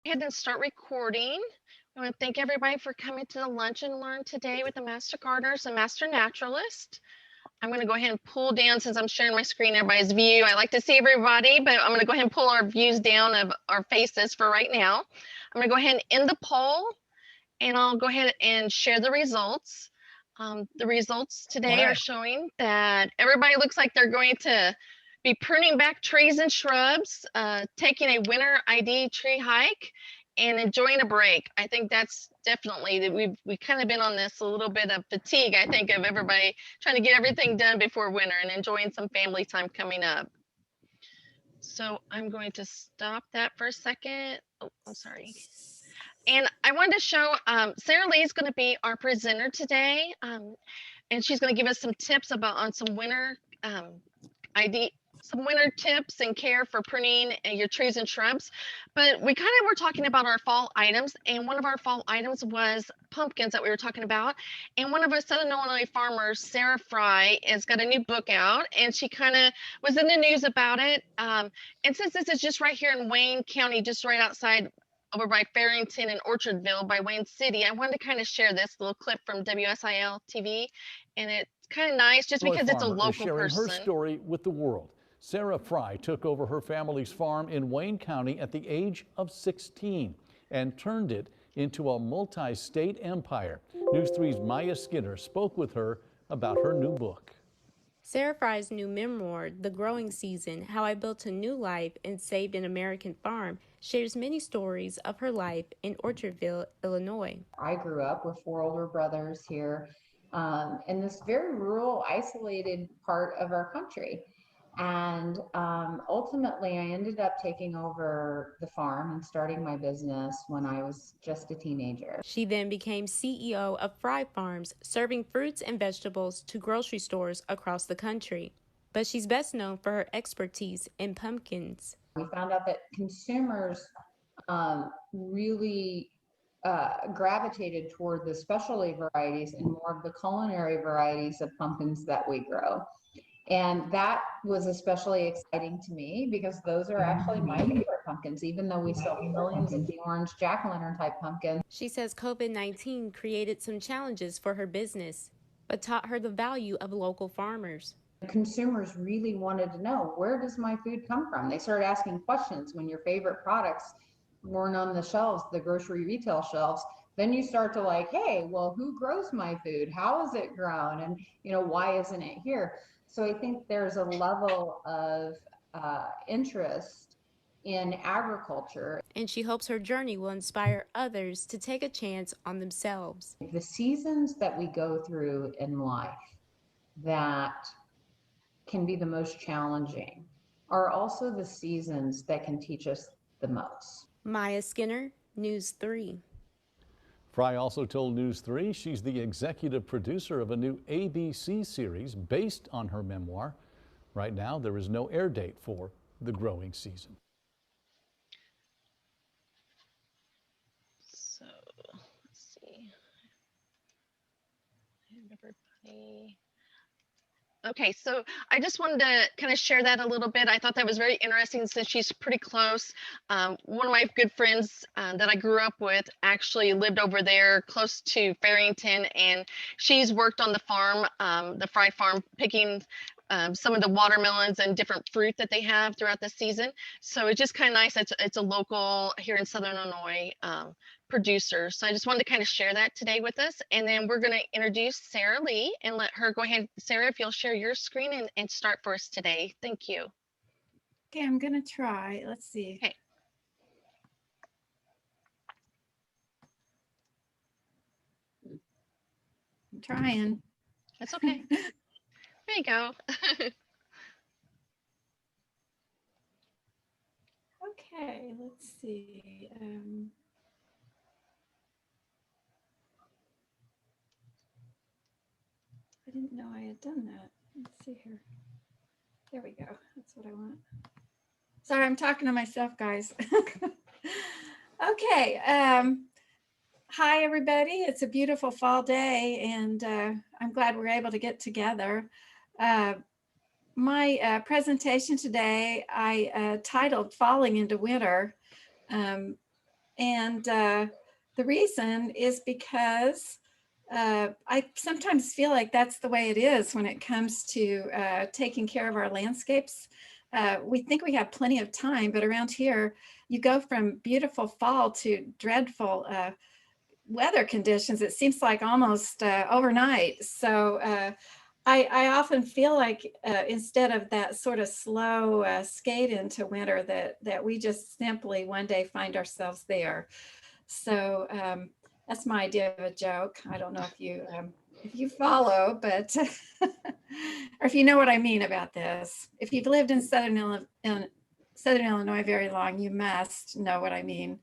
ahead and start recording. I want to thank everybody for coming to the Lunch and Learn today with the Master Gardeners and Master Naturalist. I'm going to go ahead and pull down, since I'm sharing my screen, everybody's view. I like to see everybody, but I'm going to go ahead and pull our views down of our faces for right now. I'm going to go ahead and end the poll, and I'll go ahead and share the results. The results today are showing that everybody looks like they're going to be pruning back trees and shrubs, taking a winter ID tree hike, and enjoying a break. I think that's definitely that we've kind of been on this a little bit of fatigue, I think, of everybody trying to get everything done before winter and enjoying some family time coming up. So I'm going to stop that for a second. Oh, I'm sorry. And I wanted to show Sarah Lee is going to be our presenter today, and she's going to give us some tips about on some winter some winter tips and care for pruning your trees and shrubs. But we kind of were talking about our fall items, and one of our fall items was pumpkins that we were talking about. And one of our Southern Illinois farmers, Sarah Fry, has got a new book out, and she kind of was in the news about it. And since this is just right here in Wayne County, just right outside over by Farrington and Orchardville by Wayne City, I wanted to kind of share this little clip from WSIL TV, and it's kind of nice just because it's a local sharing person. Her story with the world. Sarah Fry took over her family's farm in Wayne County at the age of 16 and turned it into a multi-state empire. News 3's Maya Skinner spoke with her about her new book. Sarah Fry's new memoir, The Growing Season, How I Built a New Life and Saved an American Farm, shares many stories of her life in Orchardville, Illinois. I grew up with 4 older brothers here in this very rural, isolated part of our country. And ultimately, I ended up taking over the farm and starting my business when I was just a teenager. She then became CEO of Fry Farms, serving fruits and vegetables to grocery stores across the country. But she's best known for her expertise in pumpkins. We found out that consumers really gravitated toward the specialty varieties and more of the culinary varieties of pumpkins that we grow. And that was especially exciting to me because those are actually my favorite pumpkins, even though we sell millions of the orange jack-o'-lantern type pumpkins. She says COVID-19 created some challenges for her business, but taught her the value of local farmers. Consumers really wanted to know, where does my food come from? They started asking questions when your favorite products weren't on the shelves, the grocery retail shelves. Then you start to like, hey, well, who grows my food? How is it grown? And, why isn't it here? So I think there's a level of interest in agriculture. And she hopes her journey will inspire others to take a chance on themselves. The seasons that we go through in life that can be the most challenging are also the seasons that can teach us the most. Maya Skinner, News 3. Fry also told News 3 she's the executive producer of a new ABC series based on her memoir. Right now, there is no air date for The Growing Season. So let's see. Everybody. Okay, so I just wanted to kind of share that a little bit. I thought that was very interesting since she's pretty close. One of my good friends that I grew up with actually lived over there close to Farrington, and she's worked on the farm, the Fry Farm, picking some of the watermelons and different fruit that they have throughout the season. So it's just kind of nice. It's a local here in Southern Illinois producer. So I just wanted to kind of share that today with us. And then we're going to introduce Sarah Lee and let her go ahead. Sarah, if you'll share your screen and start for us today. Thank you. Okay, I'm going to try. Let's see. Okay. I'm trying. That's okay. There you go. Okay, let's see. I didn't know I had done that. Let's see here. There we go. That's what I want. Sorry, I'm talking to myself, guys. Okay. Hi, everybody. It's a beautiful fall day, and I'm glad we're able to get together. My presentation today, I titled Falling into Winter. And the reason is because I sometimes feel like that's the way it is when it comes to taking care of our landscapes. We think we have plenty of time, but around here, you go from beautiful fall to dreadful weather conditions. It seems like almost overnight. So I often feel like instead of that sort of slow skate into winter, that we just simply one day find ourselves there. So that's my idea of a joke. I don't know if you follow, but or if you know what I mean about this. If you've lived in Southern Illinois very long, you must know what I mean.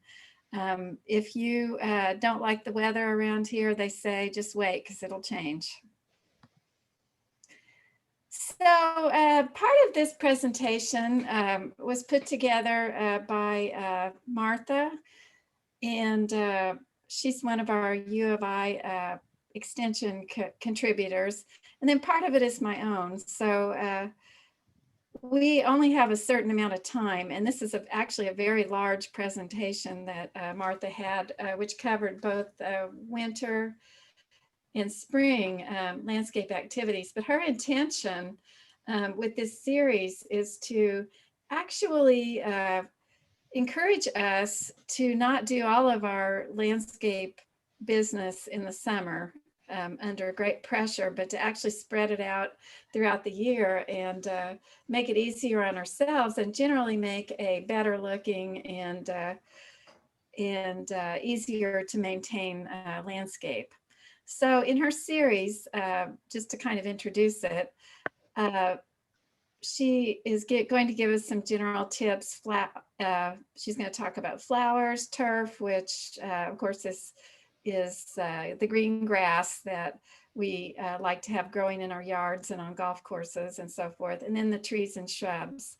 If you don't like the weather around here, they say just wait because it'll change. So part of this presentation was put together by Martha, and she's one of our U of I extension contributors. And then part of it is my own. So we only have a certain amount of time, and this is actually a very large presentation that Martha had, which covered both winter and spring landscape activities. But her intention with this series is to actually encourage us to not do all of our landscape business in the summer under great pressure, but to actually spread it out throughout the year and make it easier on ourselves and generally make a better looking and easier to maintain landscape. So in her series, just to kind of introduce it, she is going to give us some general tips. She's going to talk about flowers, turf, which of course is the green grass that we like to have growing in our yards and on golf courses and so forth, and then the trees and shrubs.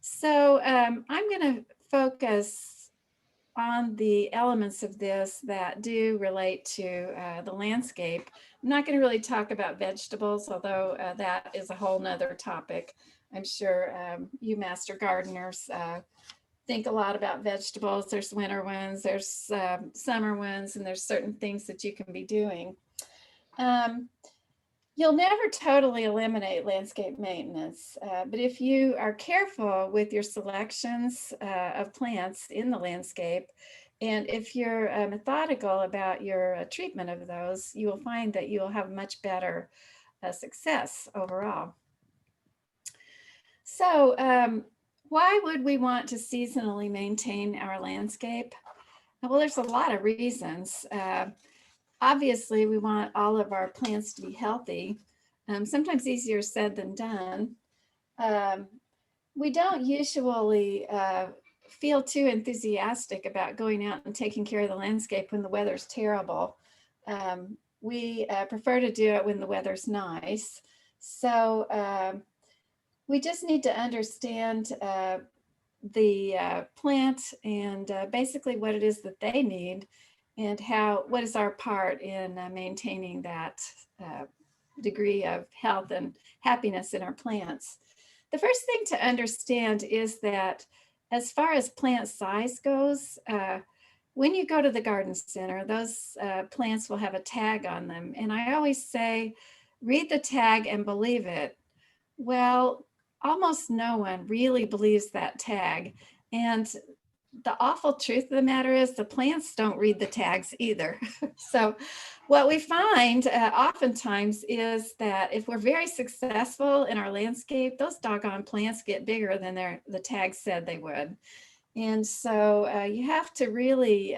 So I'm going to focus on the elements of this that do relate to the landscape. I'm not going to really talk about vegetables, although that is a whole nother topic. I'm sure you master gardeners think a lot about vegetables. There's winter ones, there's summer ones, and there's certain things that you can be doing. You'll never totally eliminate landscape maintenance, but if you are careful with your selections of plants in the landscape, and if you're methodical about your treatment of those, you will find that you will have much better success overall. So why would we want to seasonally maintain our landscape? Well, there's a lot of reasons. Obviously, we want all of our plants to be healthy. Sometimes easier said than done. We don't usually feel too enthusiastic about going out and taking care of the landscape when the weather's terrible. We prefer to do it when the weather's nice. So we just need to understand the plant and basically what it is that they need and what is our part in maintaining that degree of health and happiness in our plants. The first thing to understand is that as far as plant size goes, when you go to the garden center, those plants will have a tag on them. And I always say, read the tag and believe it. Well, almost no one really believes that tag. And the awful truth of the matter is the plants don't read the tags either. So what we find oftentimes is that if we're very successful in our landscape, those doggone plants get bigger than the tag said they would. And so you have to really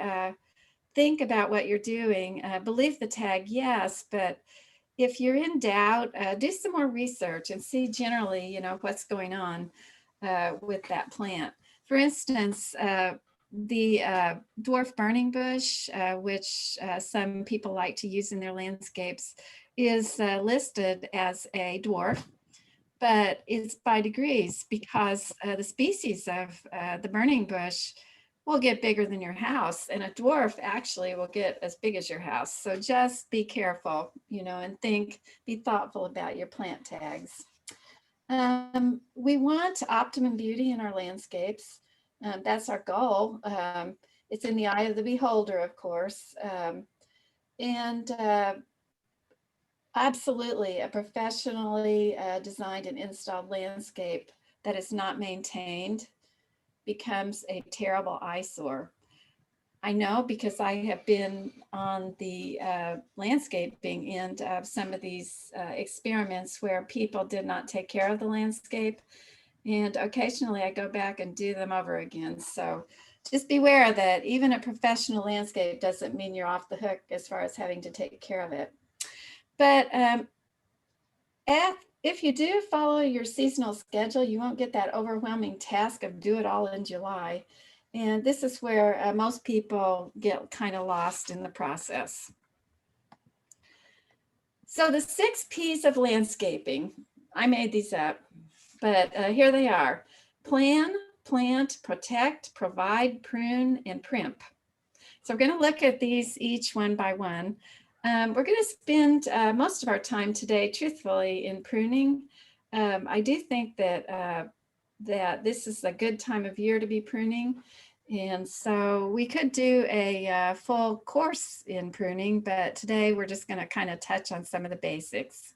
think about what you're doing. Believe the tag, yes, but if you're in doubt, do some more research and see generally, what's going on with that plant. For instance, the dwarf burning bush, which some people like to use in their landscapes, is listed as a dwarf, but it's by degrees because the species of the burning bush will get bigger than your house, and a dwarf actually will get as big as your house. So just be careful, and be thoughtful about your plant tags. We want optimum beauty in our landscapes. That's our goal. It's in the eye of the beholder, of course. And absolutely, a professionally designed and installed landscape that is not maintained becomes a terrible eyesore. I know because I have been on the landscaping end of some of these experiments where people did not take care of the landscape. And occasionally I go back and do them over again. So just beware that even a professional landscape doesn't mean you're off the hook as far as having to take care of it. But if you do follow your seasonal schedule, you won't get that overwhelming task of do it all in July. And this is where most people get kind of lost in the process. So the 6 P's of landscaping, I made these up, but here they are: plan, plant, protect, provide, prune, and primp. So we're going to look at these each one by one. We're going to spend most of our time today, truthfully, in pruning. I do think that that this is a good time of year to be pruning. And so we could do a full course in pruning, but today we're just going to kind of touch on some of the basics.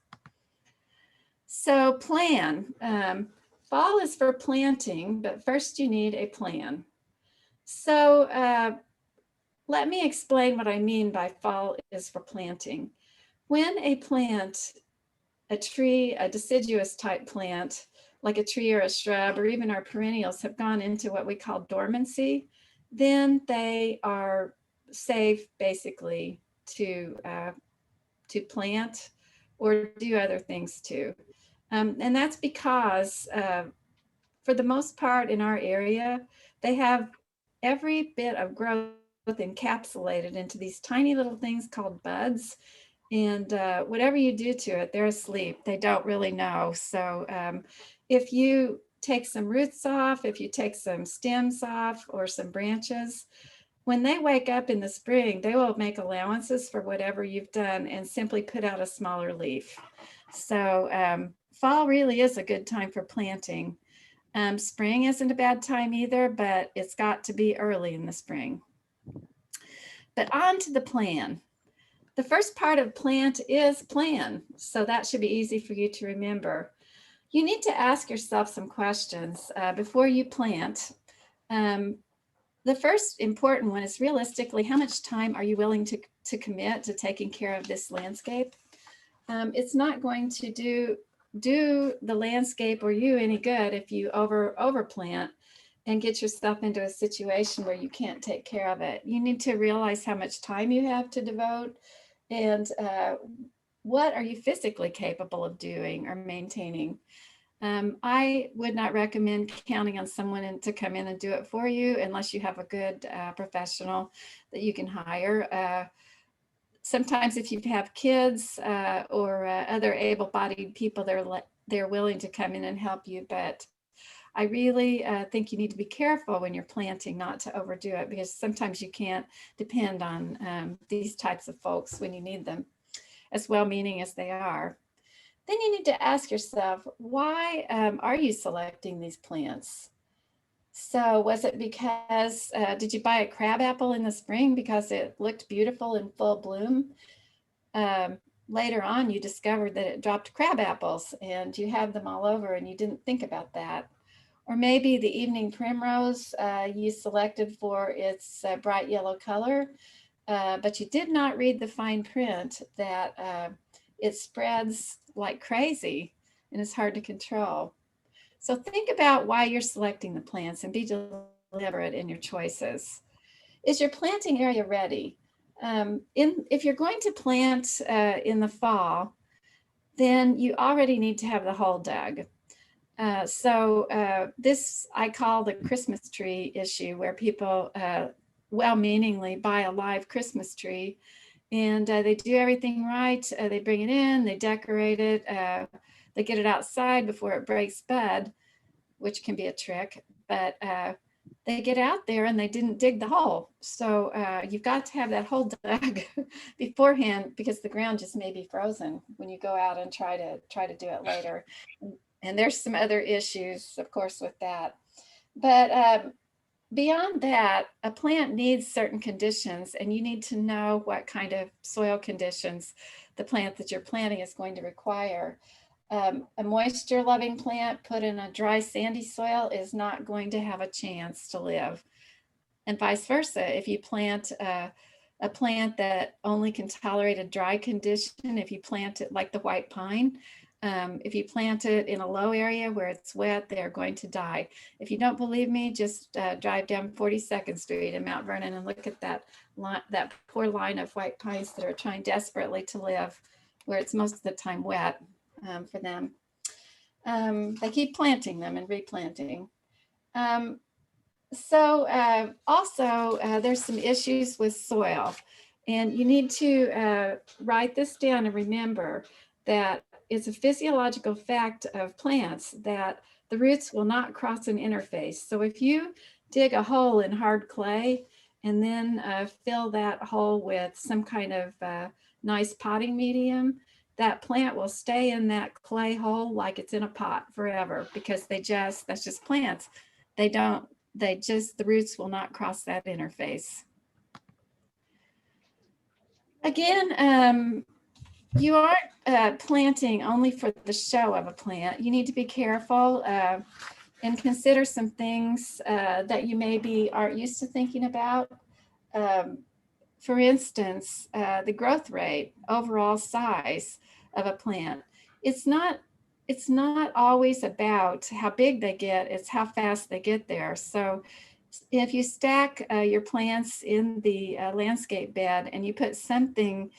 So plan. Fall is for planting, but first you need a plan. So let me explain what I mean by fall is for planting. When a plant, a tree, a deciduous type plant, like a tree or a shrub, or even our perennials have gone into what we call dormancy, then they are safe basically to plant or do other things too. And that's because for the most part in our area, they have every bit of growth encapsulated into these tiny little things called buds. And whatever you do to it, they're asleep. They don't really know. So if you take some roots off, if you take some stems off or some branches, when they wake up in the spring, they will make allowances for whatever you've done and simply put out a smaller leaf. So fall really is a good time for planting. Spring isn't a bad time either, but it's got to be early in the spring. But on to the plan. The first part of plant is plan. So that should be easy for you to remember. You need to ask yourself some questions before you plant. The first important one is realistically, how much time are you willing to commit to taking care of this landscape? It's not going to do the landscape or you any good if you overplant and get yourself into a situation where you can't take care of it. You need to realize how much time you have to devote and what are you physically capable of doing or maintaining. I would not recommend counting on someone to come in and do it for you unless you have a good professional that you can hire. Sometimes if you have kids or other able-bodied people, they're willing to come in and help you, but I really think you need to be careful when you're planting not to overdo it, because sometimes you can't depend on these types of folks when you need them, as well-meaning as they are. Then you need to ask yourself, why are you selecting these plants? So was it because, did you buy a crabapple in the spring because it looked beautiful in full bloom? Later on, you discovered that it dropped crab apples and you have them all over and you didn't think about that. Or maybe the evening primrose you selected for its bright yellow color, but you did not read the fine print that it spreads like crazy and is hard to control. So think about why you're selecting the plants and be deliberate in your choices. Is your planting area ready? If you're going to plant in the fall, then you already need to have the hole dug. This I call the Christmas tree issue, where people well-meaningly buy a live Christmas tree and they do everything right. They bring it in, they decorate it, they get it outside before it breaks bud, which can be a trick, but they get out there and they didn't dig the hole. So you've got to have that hole dug beforehand, because the ground just may be frozen when you go out and try to do it later. And there's some other issues, of course, with that. But beyond that, a plant needs certain conditions, and you need to know what kind of soil conditions the plant that you're planting is going to require. A moisture loving plant put in a dry, sandy soil is not going to have a chance to live. And vice versa. If you plant a plant that only can tolerate a dry condition, if you plant it like the white pine, if you plant it in a low area where it's wet, they're going to die. If you don't believe me, just drive down 42nd Street in Mount Vernon and look at that poor line of white pines that are trying desperately to live where it's most of the time wet for them. They keep planting them and replanting. Also, there's some issues with soil, and you need to write this down and remember that it's a physiological fact of plants that the roots will not cross an interface. So if you dig a hole in hard clay and then fill that hole with some kind of nice potting medium, that plant will stay in that clay hole like it's in a pot forever, because that's just plants. The roots will not cross that interface. Again, you aren't planting only for the show of a plant. You need to be careful and consider some things that you maybe aren't used to thinking about. For instance, the growth rate, overall size of a plant. It's not always about how big they get, it's how fast they get there. So if you stack your plants in the landscape bed and you put something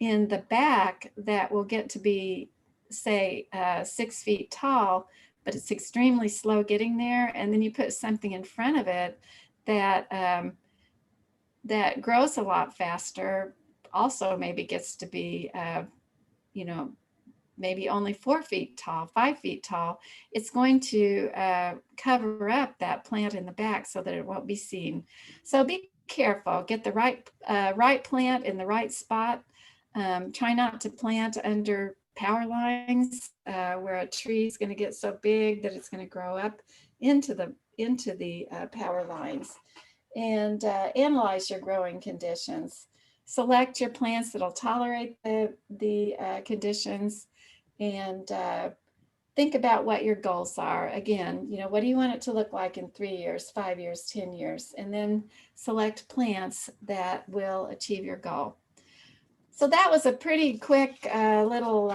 in the back that will get to be, say, 6 feet tall, but it's extremely slow getting there, and then you put something in front of it that that grows a lot faster, also maybe gets to be, maybe only 4 feet tall, 5 feet tall, it's going to cover up that plant in the back so that it won't be seen. So be careful, get the right plant in the right spot. Try not to plant under power lines where a tree is going to get so big that it's going to grow up into the power lines. And analyze your growing conditions. Select your plants that'll tolerate the conditions, and think about what your goals are. Again, what do you want it to look like in 3 years, 5 years, 10 years, and then select plants that will achieve your goal. So that was a pretty quick little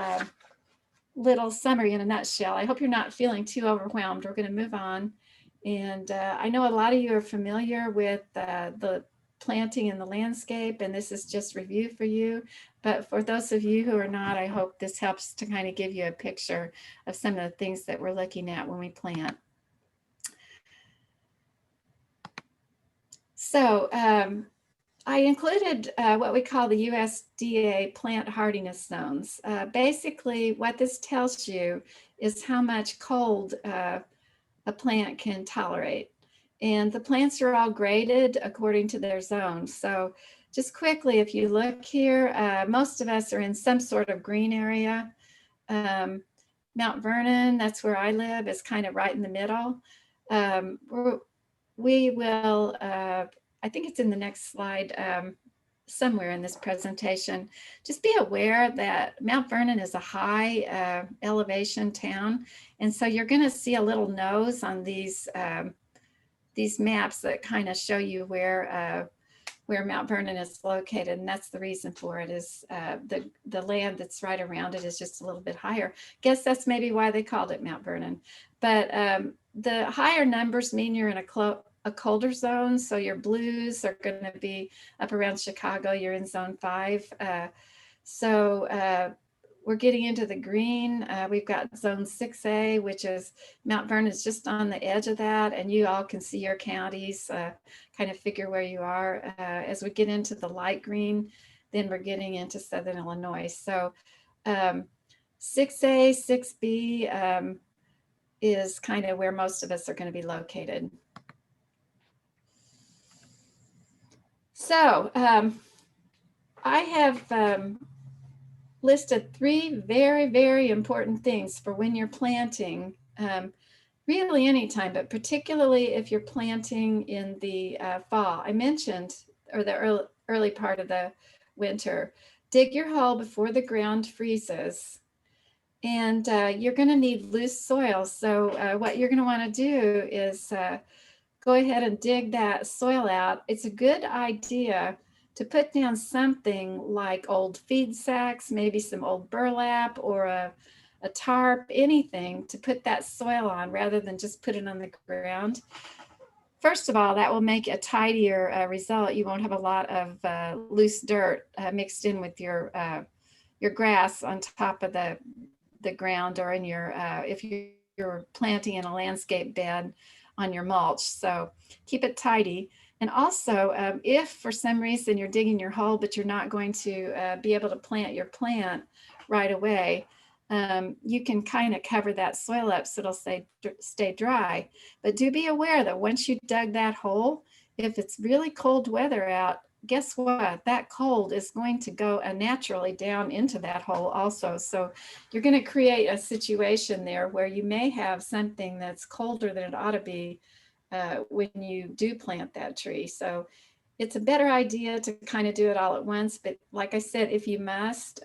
summary in a nutshell. I hope you're not feeling too overwhelmed. We're going to move on. And I know a lot of you are familiar with the planting in the landscape, and this is just review for you. But for those of you who are not, I hope this helps to kind of give you a picture of some of the things that we're looking at when we plant. So I included what we call the USDA plant hardiness zones. Basically, what this tells you is how much cold a plant can tolerate. And the plants are all graded according to their zones. So just quickly, if you look here, most of us are in some sort of green area. Mount Vernon, that's where I live, is kind of right in the middle. We will, I think it's in the next slide, somewhere in this presentation, just be aware that Mount Vernon is a high elevation town. And so you're going to see a little nose on these maps that kind of show you where Mount Vernon is located. And that's the reason for it, is the land that's right around it is just a little bit higher. Guess that's maybe why they called it Mount Vernon. But the higher numbers mean you're in a colder zone. So your blues are going to be up around Chicago. You're in zone 5. We're getting into the green. We've got zone 6A, which is Mount Vernon is just on the edge of that. And you all can see your counties, kind of figure where you are. As we get into the light green, then we're getting into Southern Illinois. So 6A, 6B is kind of where most of us are going to be located. So I have listed 3 very, very important things for when you're planting. Really anytime, but particularly if you're planting in the fall. I mentioned, or the early part of the winter, dig your hole before the ground freezes. And you're going to need loose soil. So what you're going to want to do is go ahead and dig that soil out. It's a good idea to put down something like old feed sacks, maybe some old burlap or a tarp, anything to put that soil on rather than just put it on the ground. First of all, that will make a tidier result. You won't have a lot of loose dirt mixed in with your grass on top of the ground, or in your if you're planting in a landscape bed on your mulch. So keep it tidy. And also, if for some reason you're digging your hole, but you're not going to be able to plant your plant right away, you can kind of cover that soil up so it'll stay dry. But do be aware that once you dug that hole, if it's really cold weather out, guess what? That cold is going to go naturally down into that hole also. So you're going to create a situation there where you may have something that's colder than it ought to be when you do plant that tree. So it's a better idea to kind of do it all at once. But like I said, if you must,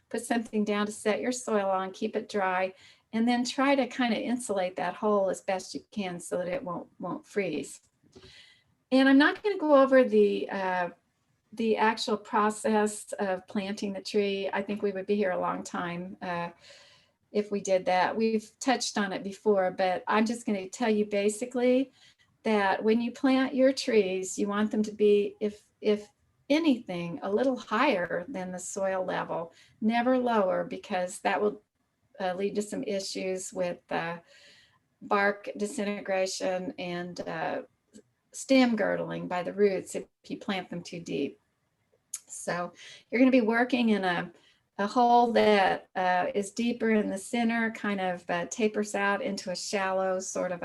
put something down to set your soil on, keep it dry, and then try to kind of insulate that hole as best you can so that it won't freeze. And I'm not going to go over the actual process of planting the tree. I think we would be here a long time if we did that. We've touched on it before, but I'm just going to tell you basically that when you plant your trees, you want them to be, if anything, a little higher than the soil level, never lower, because that will lead to some issues with bark disintegration and stem girdling by the roots if you plant them too deep. So you're going to be working in a hole that is deeper in the center, kind of tapers out into a shallow sort of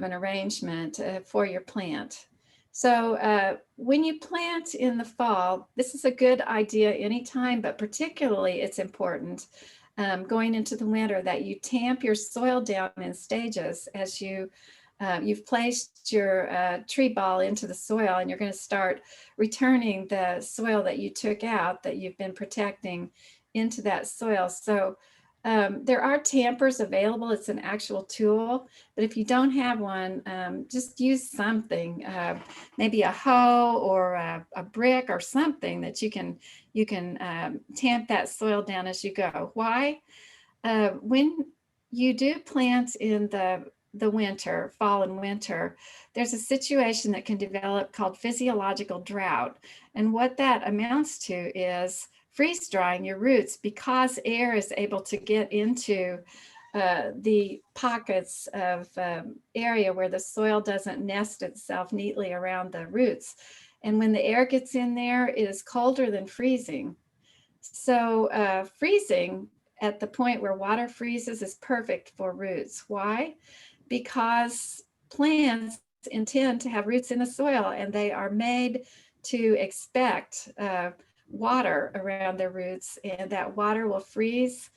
an arrangement for your plant. So when you plant in the fall, this is a good idea anytime, but particularly it's important going into the winter that you tamp your soil down in stages as you've placed your tree ball into the soil, and you're going to start returning the soil that you took out, that you've been protecting, into that soil. So there are tampers available. It's an actual tool, but if you don't have one, just use something, maybe a hoe or a brick or something that you can tamp that soil down as you go. Why? When you do plant in the winter, fall and winter, there's a situation that can develop called physiological drought. And what that amounts to is freeze drying your roots, because air is able to get into the pockets of area where the soil doesn't nest itself neatly around the roots. And when the air gets in there, it is colder than freezing. So freezing at the point where water freezes is perfect for roots. Why? Because plants intend to have roots in the soil, and they are made to expect water around their roots, and that water will freeze.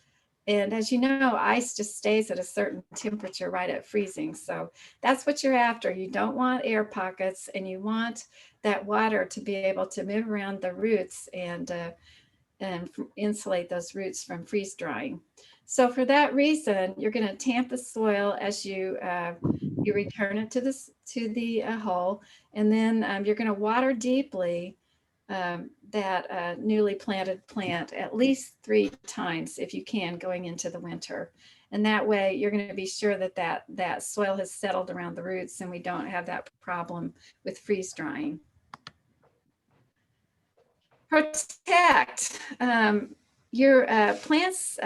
And as you know, ice just stays at a certain temperature right at freezing. So that's what you're after. You don't want air pockets, and you want that water to be able to move around the roots and insulate those roots from freeze drying. So for that reason, you're going to tamp the soil as you return it to the hole, and then you're going to water deeply that newly planted plant at least 3 times if you can going into the winter. And that way you're going to be sure that that soil has settled around the roots, and we don't have that problem with freeze drying. Protect. Your plants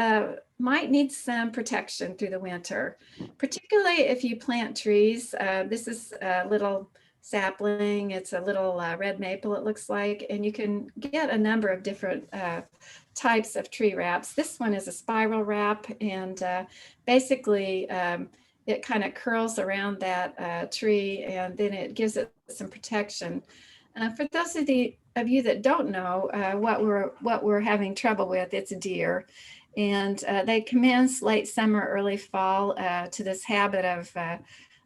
might need some protection through the winter, particularly if you plant trees. This is a little sapling. It's a little red maple, it looks like, and you can get a number of different types of tree wraps. This one is a spiral wrap, and basically it kind of curls around that tree, and then it gives it some protection. For those of you that don't know what we're having trouble with, it's deer. And they commence late summer, early fall to this habit of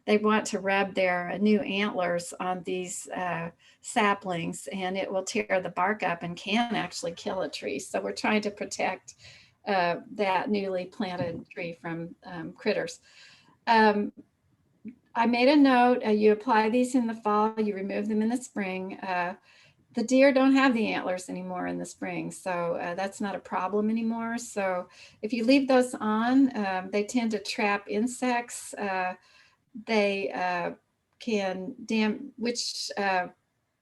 they want to rub their new antlers on these saplings, and it will tear the bark up and can actually kill a tree. So we're trying to protect that newly planted tree from critters. I made a note, you apply these in the fall, you remove them in the spring. The deer don't have the antlers anymore in the spring, so that's not a problem anymore. So if you leave those on, they tend to trap insects. They can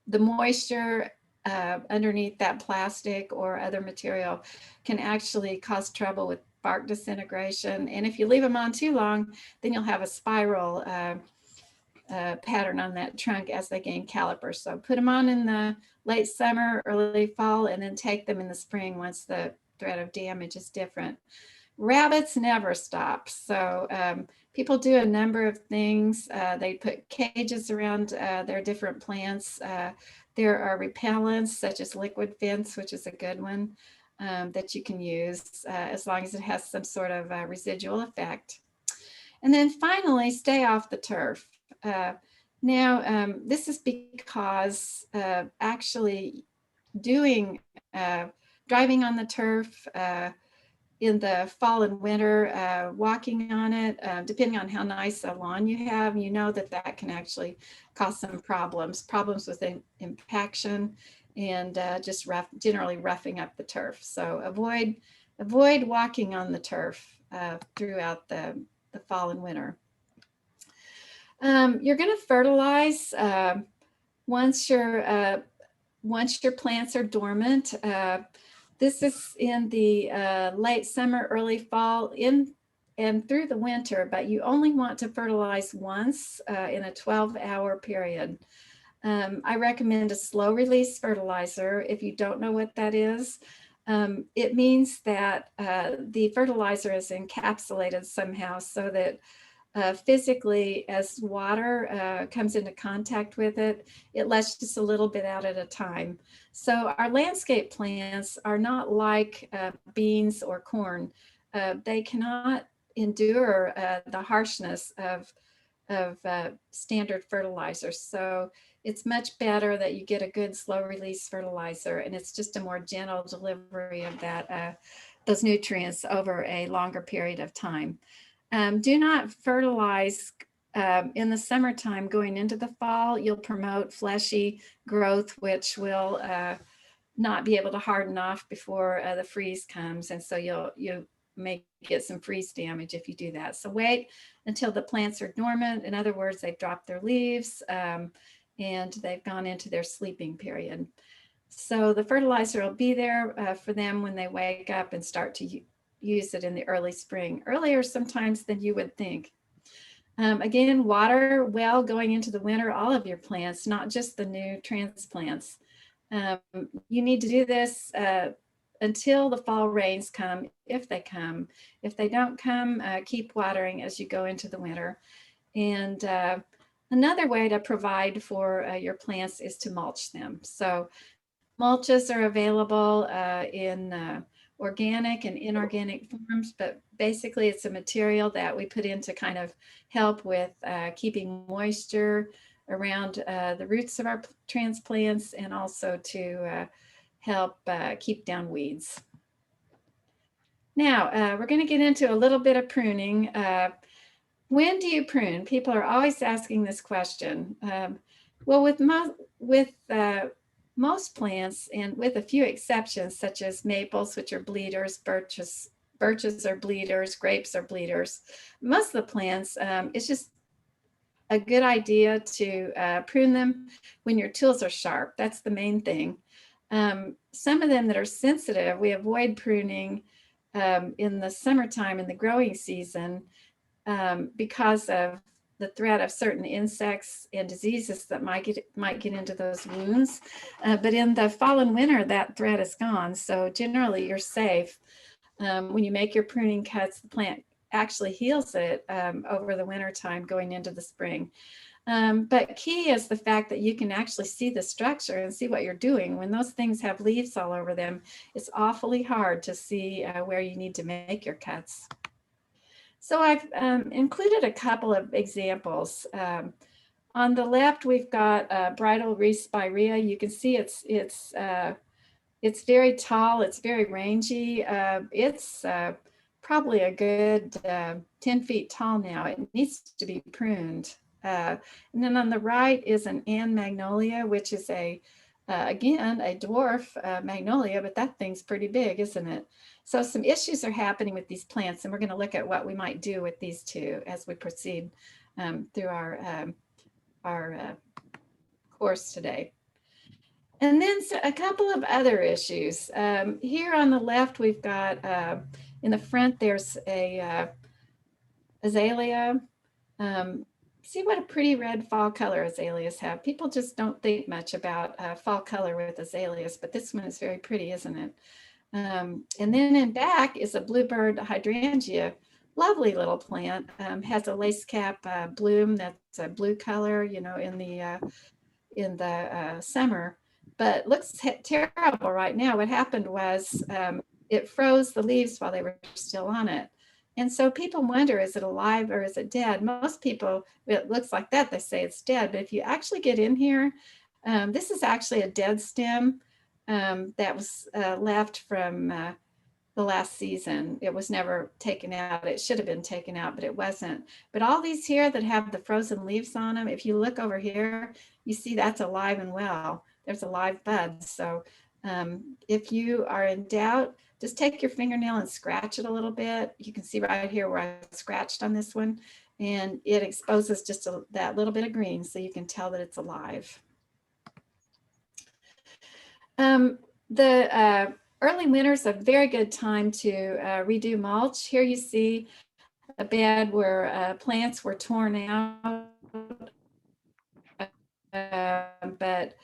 the moisture underneath that plastic or other material can actually cause trouble with bark disintegration. And if you leave them on too long, then you'll have a spiral pattern on that trunk as they gain calipers. So put them on in the late summer, early fall, and then take them in the spring once the threat of damage is different. Rabbits never stop. So people do a number of things. They put cages around their different plants. There are repellents such as liquid fence, which is a good one that you can use as long as it has some sort of residual effect. And then finally, stay off the turf. Now, this is because actually driving on the turf in the fall and winter, walking on it, depending on how nice a lawn you have, you know that can actually cause some problems with impaction and just generally roughing up the turf. So avoid walking on the turf throughout the fall and winter. You're going to fertilize once your plants are dormant. This is in the late summer, early fall, and through the winter, but you only want to fertilize once in a 12-hour period. I recommend a slow release fertilizer. If you don't know what that is, it means that the fertilizer is encapsulated somehow so that physically, as water comes into contact with it, it lets just a little bit out at a time. So our landscape plants are not like beans or corn. They cannot endure the harshness of standard fertilizers. So it's much better that you get a good slow release fertilizer, and it's just a more gentle delivery of those nutrients over a longer period of time. Do not fertilize in the summertime going into the fall. You'll promote fleshy growth, which will not be able to harden off before the freeze comes. And so you may get some freeze damage if you do that. So wait until the plants are dormant. In other words, they've dropped their leaves and they've gone into their sleeping period. So the fertilizer will be there for them when they wake up and start to use it in the early spring, earlier sometimes than you would think. Again, water well going into the winter, all of your plants, not just the new transplants. You need to do this until the fall rains come, if they come. If they don't come, keep watering as you go into the winter. And another way to provide for your plants is to mulch them. So mulches are available in organic and inorganic forms, but basically it's a material that we put in to kind of help with keeping moisture around the roots of our transplants and also to help keep down weeds. Now, we're going to get into a little bit of pruning. When do you prune? People are always asking this question. Well, with most plants, and with a few exceptions, such as maples, which are bleeders, birches are bleeders, grapes are bleeders, most of the plants, it's just a good idea to prune them when your tools are sharp. That's the main thing. Some of them that are sensitive, we avoid pruning in the summertime in the growing season because of the threat of certain insects and diseases that might get into those wounds. But in the fall and winter, that threat is gone. So generally you're safe. When you make your pruning cuts, the plant actually heals it over the winter time going into the spring. But key is the fact that you can actually see the structure and see what you're doing. When those things have leaves all over them, it's awfully hard to see where you need to make your cuts. So I've included a couple of examples. On the left, we've got bridal wreath spirea. You can see it's very tall. It's very rangy. It's probably a good 10 feet tall now. It needs to be pruned. And then on the right is an Ann magnolia, which is again, a dwarf magnolia, but that thing's pretty big, isn't it? So some issues are happening with these plants, and we're going to look at what we might do with these two as we proceed through our course today. And then a couple of other issues. Here on the left, we've got, in the front, there's a azalea. See what a pretty red fall color azaleas have. People just don't think much about fall color with azaleas, but this one is very pretty, isn't it? And then in back is a bluebird hydrangea. Lovely little plant. Has a lace cap bloom that's a blue color, you know, in the summer, but looks terrible right now. What happened was it froze the leaves while they were still on it. And so people wonder, is it alive or is it dead? Most people, it looks like that, they say it's dead. But if you actually get in here, this is actually a dead stem that was left from the last season. It was never taken out. It should have been taken out, but it wasn't. But all these here that have the frozen leaves on them, if you look over here, you see that's alive and well. There's a live bud. So if you are in doubt, just take your fingernail and scratch it a little bit. You can see right here where I scratched on this one, and it exposes just that little bit of green, so you can tell that it's alive. The early winter is a very good time to redo mulch. Here you see a bed where plants were torn out, but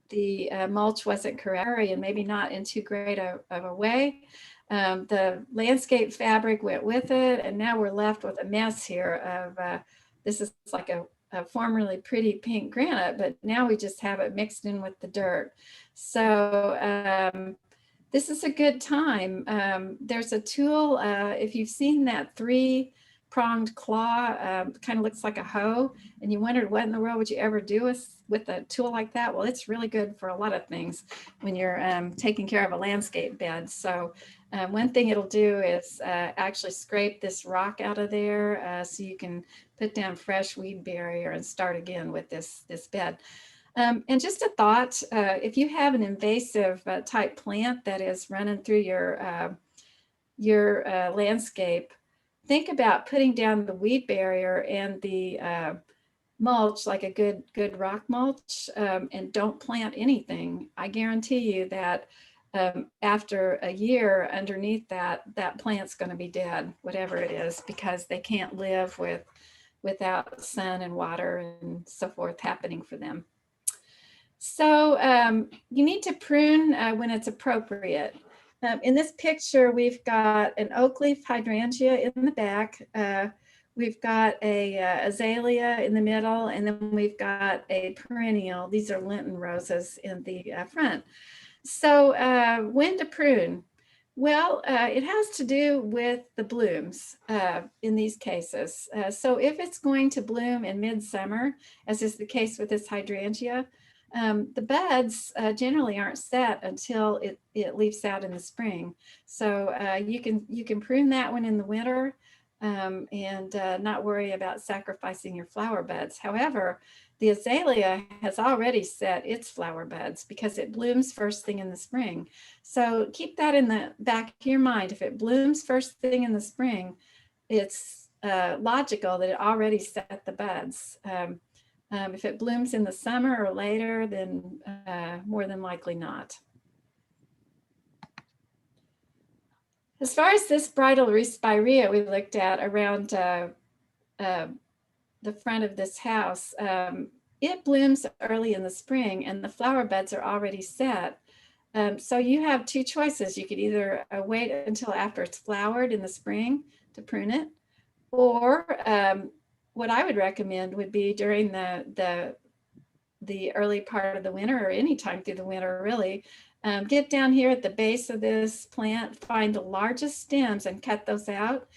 the mulch wasn't correct and maybe not in too great of a way. The landscape fabric went with it, and now we're left with a mess here of this is like a formerly pretty pink granite, but now we just have it mixed in with the dirt. So this is a good time. There's a tool, if you've seen that 3-pronged claw, kind of looks like a hoe, and you wondered what in the world would you ever do with a tool like that? Well, it's really good for a lot of things when you're taking care of a landscape bed. So one thing it'll do is actually scrape this rock out of there so you can put down fresh weed barrier and start again with this bed. And just a thought, if you have an invasive type plant that is running through your landscape, think about putting down the weed barrier and the mulch, like a good rock mulch, and don't plant anything. I guarantee you that after a year underneath that plant's going to be dead, whatever it is, because they can't live without sun and water and so forth happening for them. So you need to prune when it's appropriate. In this picture, we've got an oak leaf hydrangea in the back. We've got a azalea in the middle, and then we've got a perennial. These are Lenten roses in the front. So when to prune? Well, it has to do with the blooms in these cases. So if it's going to bloom in midsummer, as is the case with this hydrangea, the buds generally aren't set until it leaves out in the spring. So you can prune that one in the winter and not worry about sacrificing your flower buds. However, the azalea has already set its flower buds because it blooms first thing in the spring. So keep that in the back of your mind. If it blooms first thing in the spring, it's logical that it already set the buds. If it blooms in the summer or later, then more than likely not. As far as this bridal wreath spirea we looked at around the front of this house, it blooms early in the spring and the flower buds are already set. So you have two choices. You could either wait until after it's flowered in the spring to prune it, or what I would recommend would be during the early part of the winter, or any time through the winter, really, get down here at the base of this plant, find the largest stems and cut those out.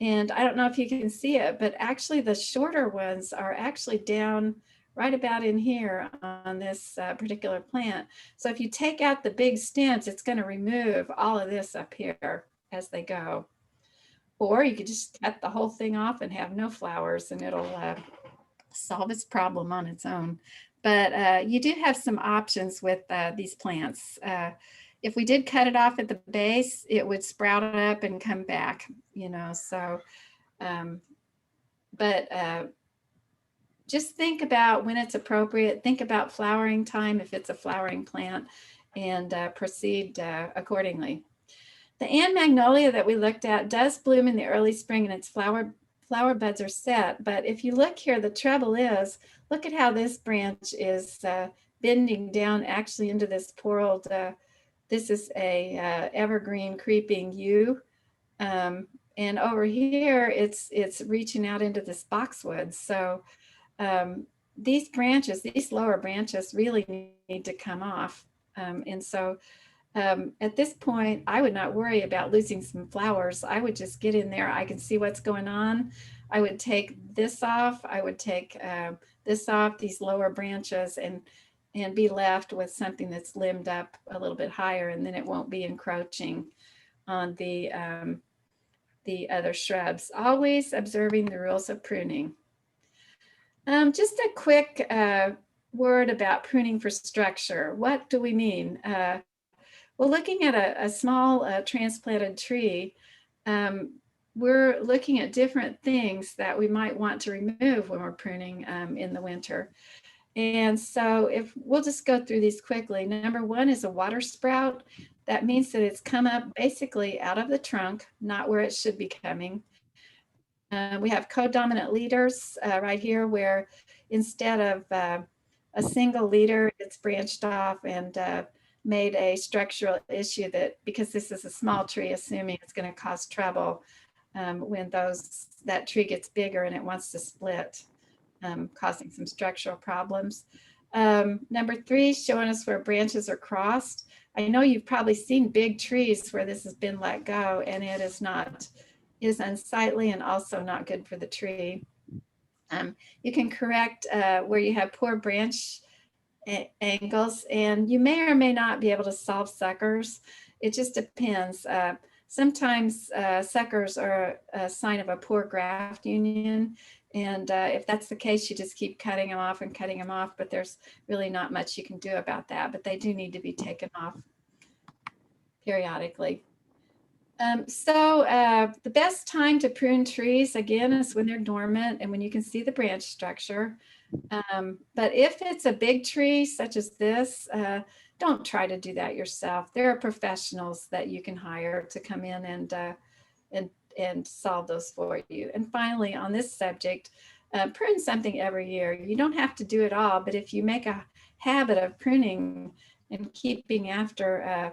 And I don't know if you can see it, but actually the shorter ones are actually down right about in here on this particular plant. So if you take out the big stems, it's going to remove all of this up here as they go. Or you could just cut the whole thing off and have no flowers, and it'll solve its problem on its own. But you do have some options with these plants. If we did cut it off at the base, it would sprout up and come back, you know, so, just think about when it's appropriate, think about flowering time if it's a flowering plant, and proceed accordingly. The Ann Magnolia that we looked at does bloom in the early spring, and its flower buds are set. But if you look here, the trouble is, look at how this branch is bending down actually into this poor old, this is a evergreen creeping yew. And over here, it's reaching out into this boxwood. So these branches, these lower branches really need to come off. And so at this point, I would not worry about losing some flowers. I would just get in there. I can see what's going on. I would take this off. I would take this off, these lower branches, and be left with something that's limbed up a little bit higher, and then it won't be encroaching on the other shrubs. Always observing the rules of pruning. Just a quick word about pruning for structure. What do we mean? Well, looking at a small transplanted tree, we're looking at different things that we might want to remove when we're pruning in the winter. And so if we'll just go through these quickly. Number one is a water sprout. That means that it's come up basically out of the trunk, not where it should be coming. We have codominant leaders right here, where instead of a single leader, it's branched off and made a structural issue that, because this is a small tree, assuming it's going to cause trouble when that tree gets bigger and it wants to split, causing some structural problems. Number three, showing us where branches are crossed. I know you've probably seen big trees where this has been let go, and it is unsightly and also not good for the tree. You can correct where you have poor branch angles, and you may or may not be able to solve suckers. It just depends. Sometimes suckers are a sign of a poor graft union, and if that's the case, you just keep cutting them off and cutting them off, but there's really not much you can do about that, but they do need to be taken off periodically. So the best time to prune trees, again, is when they're dormant and when you can see the branch structure. But if it's a big tree such as this, don't try to do that yourself. There are professionals that you can hire to come in and solve those for you. And finally, on this subject, prune something every year. You don't have to do it all, but if you make a habit of pruning and keeping after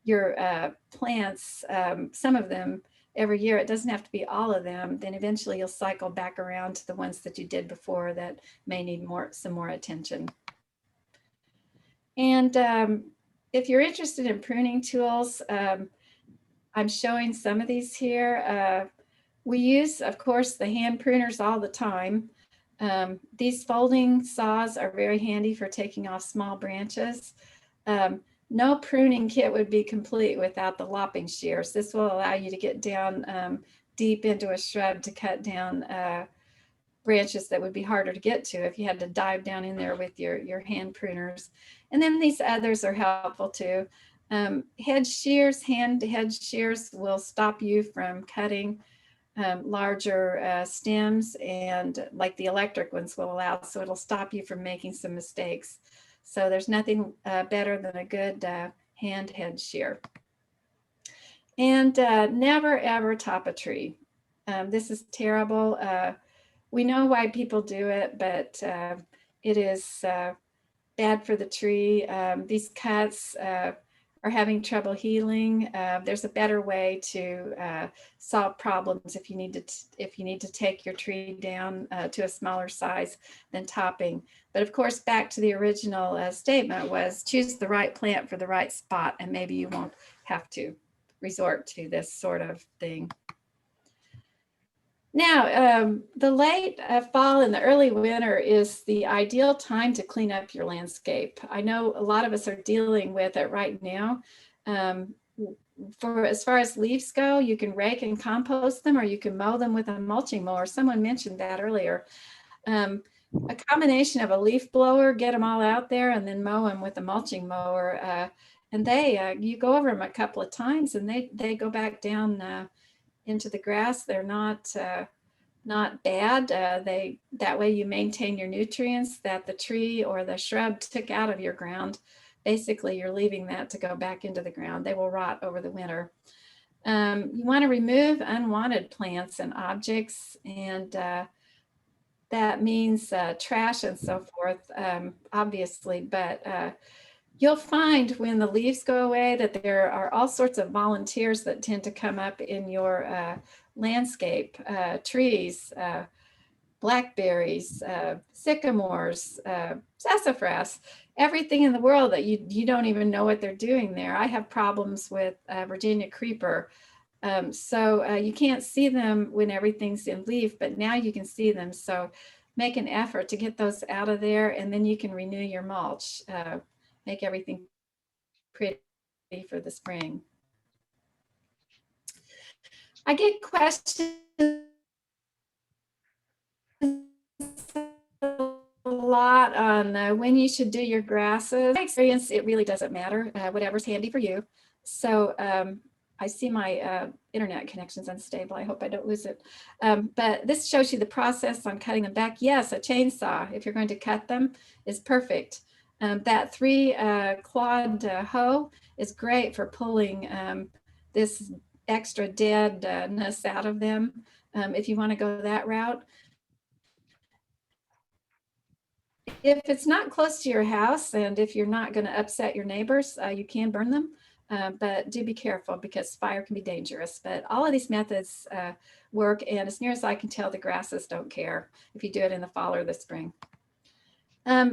your plants, some of them every year, it doesn't have to be all of them, then eventually you'll cycle back around to the ones that you did before that may need some more attention. And if you're interested in pruning tools, I'm showing some of these here. We use, of course, the hand pruners all the time. These folding saws are very handy for taking off small branches. No pruning kit would be complete without the lopping shears. This will allow you to get down deep into a shrub to cut down branches that would be harder to get to if you had to dive down in there with your hand pruners. And then these others are helpful too. Hedge shears, hand hedge shears will stop you from cutting larger stems, and like the electric ones will allow, so it'll stop you from making some mistakes. So there's nothing better than a good hand hedge shear. And never ever top a tree. This is terrible. We know why people do it, but it is bad for the tree. These cuts are having trouble healing, there's a better way to solve problems if you need to take your tree down to a smaller size than topping. But of course, back to the original statement was choose the right plant for the right spot, and maybe you won't have to resort to this sort of thing. Now, the late fall and the early winter is the ideal time to clean up your landscape. I know a lot of us are dealing with it right now. For as far as leaves go, you can rake and compost them, or you can mow them with a mulching mower. Someone mentioned that earlier. A combination of a leaf blower, get them all out there, and then mow them with a mulching mower. And you go over them a couple of times, and they go back down into the grass. They're not bad. That way you maintain your nutrients that the tree or the shrub took out of your ground. Basically, you're leaving that to go back into the ground. They will rot over the winter. You want to remove unwanted plants and objects, and that means trash and so forth, obviously, but you'll find when the leaves go away that there are all sorts of volunteers that tend to come up in your landscape, trees, blackberries, sycamores, sassafras, everything in the world that you don't even know what they're doing there. I have problems with Virginia creeper. So you can't see them when everything's in leaf, but now you can see them. So make an effort to get those out of there, and then you can renew your mulch. Make everything pretty for the spring. I get questions a lot on when you should do your grasses. In my experience, it really doesn't matter, whatever's handy for you. So I see my internet connection's unstable. I hope I don't lose it. But this shows you the process on cutting them back. Yes, a chainsaw, if you're going to cut them, is perfect. That 3-clawed hoe is great for pulling this extra deadness out of them, if you want to go that route. If it's not close to your house, and if you're not going to upset your neighbors, you can burn them, but do be careful because fire can be dangerous. But all of these methods work, and as near as I can tell, the grasses don't care if you do it in the fall or the spring.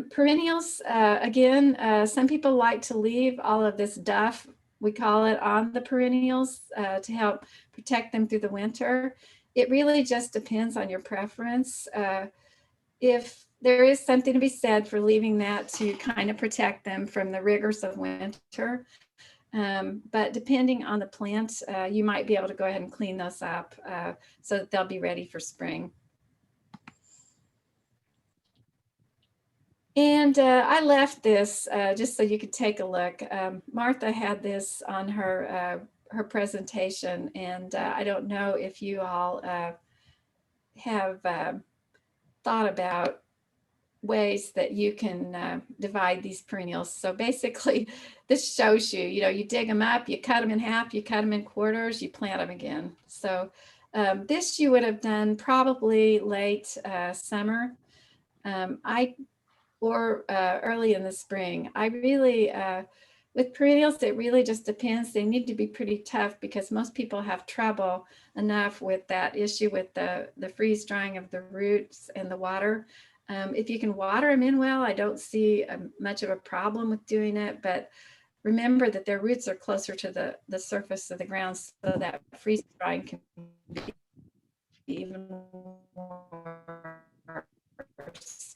Perennials, again, some people like to leave all of this duff, we call it, on the perennials to help protect them through the winter. It really just depends on your preference. If there is something to be said for leaving that to kind of protect them from the rigors of winter. But depending on the plant, you might be able to go ahead and clean those up so that they'll be ready for spring. And I left this just so you could take a look. Martha had this on her presentation, and I don't know if you all have thought about ways that you can divide these perennials. So basically, this shows you, you dig them up, you cut them in half, you cut them in quarters, you plant them again. So this you would have done probably late summer. Or early in the spring. I really, with perennials, it really just depends. They need to be pretty tough because most people have trouble enough with that issue with the freeze drying of the roots and the water. If you can water them in well, I don't see much of a problem with doing it, but remember that their roots are closer to the surface of the ground, so that freeze drying can be even worse.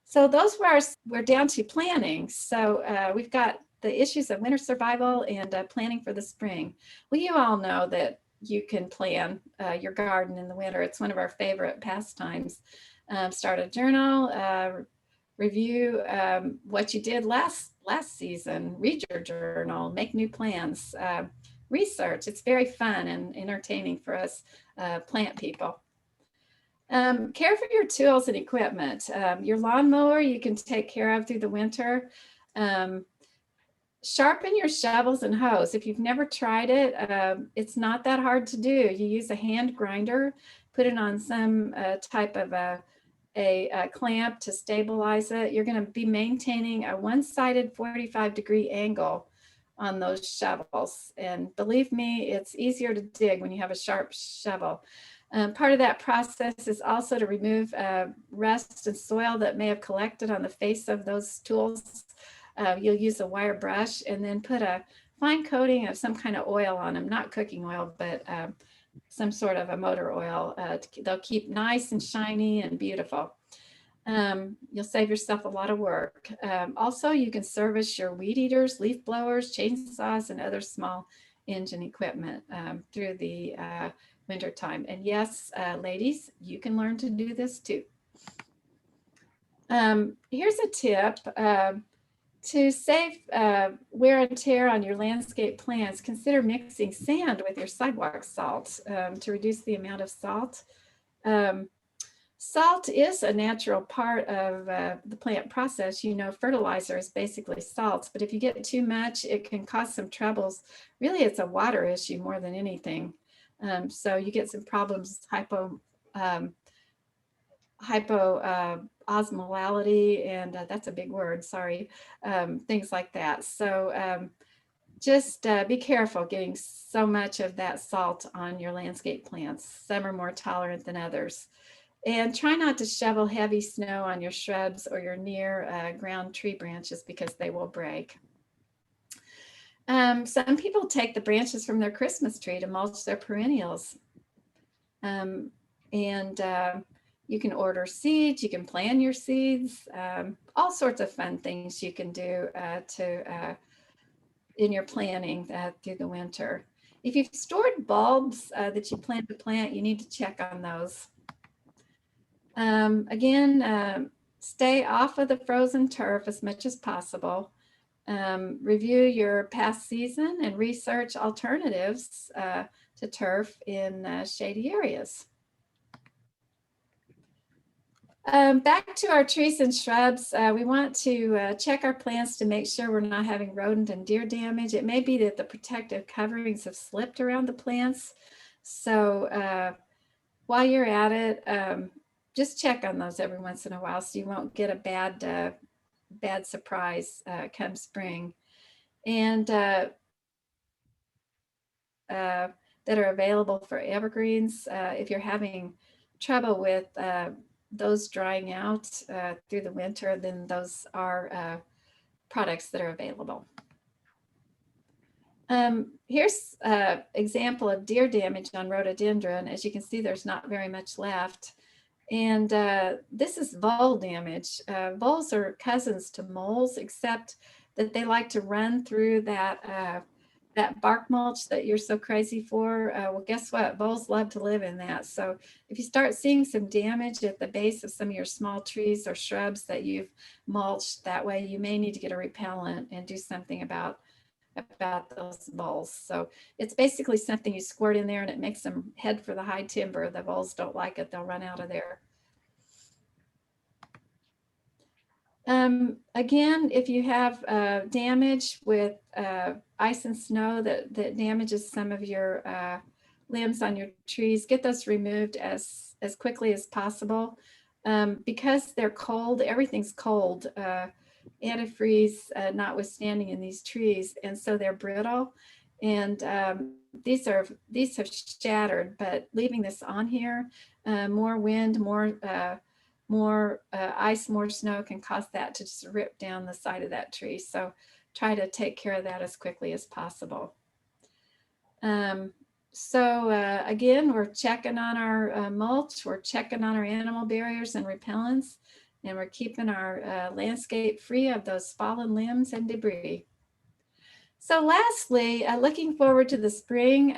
So those we're down to planning. So we've got the issues of winter survival and planning for the spring. Well, you all know that you can plan your garden in the winter. It's one of our favorite pastimes. Start a journal, review what you did last season, read your journal, make new plans, research. It's very fun and entertaining for us plant people. Care for your tools and equipment. Your lawnmower you can take care of through the winter. Sharpen your shovels and hoes. If you've never tried it, it's not that hard to do. You use a hand grinder, put it on some type of a clamp to stabilize it. You're going to be maintaining a one-sided 45-degree angle on those shovels. And believe me, it's easier to dig when you have a sharp shovel. Part of that process is also to remove rust and soil that may have collected on the face of those tools. You'll use a wire brush and then put a fine coating of some kind of oil on them, not cooking oil, but some sort of a motor oil. They'll keep nice and shiny and beautiful. You'll save yourself a lot of work. Also, you can service your weed eaters, leaf blowers, chainsaws, and other small engine equipment through the winter time. And yes, ladies, you can learn to do this too. Here's a tip. To save wear and tear on your landscape plants, consider mixing sand with your sidewalk salt to reduce the amount of salt. Salt is a natural part of the plant process. You know, fertilizer is basically salts, but if you get too much, it can cause some troubles. Really, it's a water issue more than anything. So you get some problems, hypoosmolality, and that's a big word, sorry, things like that. So just be careful getting so much of that salt on your landscape plants. Some are more tolerant than others. And try not to shovel heavy snow on your shrubs or your near ground tree branches because they will break. Some people take the branches from their Christmas tree to mulch their perennials. You can order seeds, you can plan your seeds, all sorts of fun things you can do in your planning through the winter. If you've stored bulbs that you plan to plant, you need to check on those. Again, stay off of the frozen turf as much as possible. Review your past season and research alternatives to turf in shady areas. Back to our trees and shrubs, we want to check our plants to make sure we're not having rodent and deer damage. It may be that the protective coverings have slipped around the plants. So while you're at it, just check on those every once in a while so you won't get a bad surprise come spring. And that are available for evergreens. If you're having trouble with those drying out through the winter, then those are products that are available. Here's an example of deer damage on rhododendron. As you can see, there's not very much left. And this is vole damage. Voles are cousins to moles, except that they like to run through that bark mulch that you're so crazy for. Well, guess what? Voles love to live in that. So if you start seeing some damage at the base of some of your small trees or shrubs that you've mulched that way, you may need to get a repellent and do something about those voles. So it's basically something you squirt in there and it makes them head for the high timber. The voles don't like it. They'll run out of there. Again, if you have damage with ice and snow that damages some of your limbs on your trees, get those removed as quickly as possible. Because they're cold, everything's cold. Antifreeze notwithstanding in these trees, and so they're brittle, and these have shattered. But leaving this on here, more wind, more ice, more snow can cause that to just rip down the side of that tree. So try to take care of that as quickly as possible. Again, we're checking on our mulch, we're checking on our animal barriers and repellents, and we're keeping our landscape free of those fallen limbs and debris. So lastly, looking forward to the spring,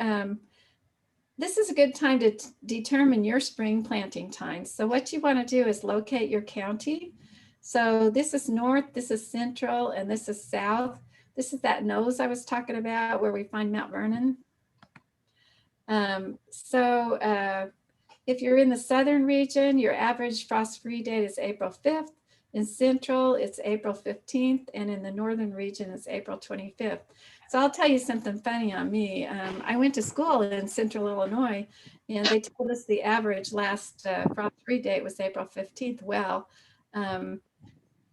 this is a good time to determine your spring planting time. So what you want to do is locate your county. So this is north, this is central, and this is south. This is that nose I was talking about where we find Mount Vernon. If you're in the southern region, your average frost-free date is April 5th. In central, it's April 15th. And in the northern region, it's April 25th. So I'll tell you something funny on me. I went to school in central Illinois, and they told us the average last frost-free date was April 15th. Well,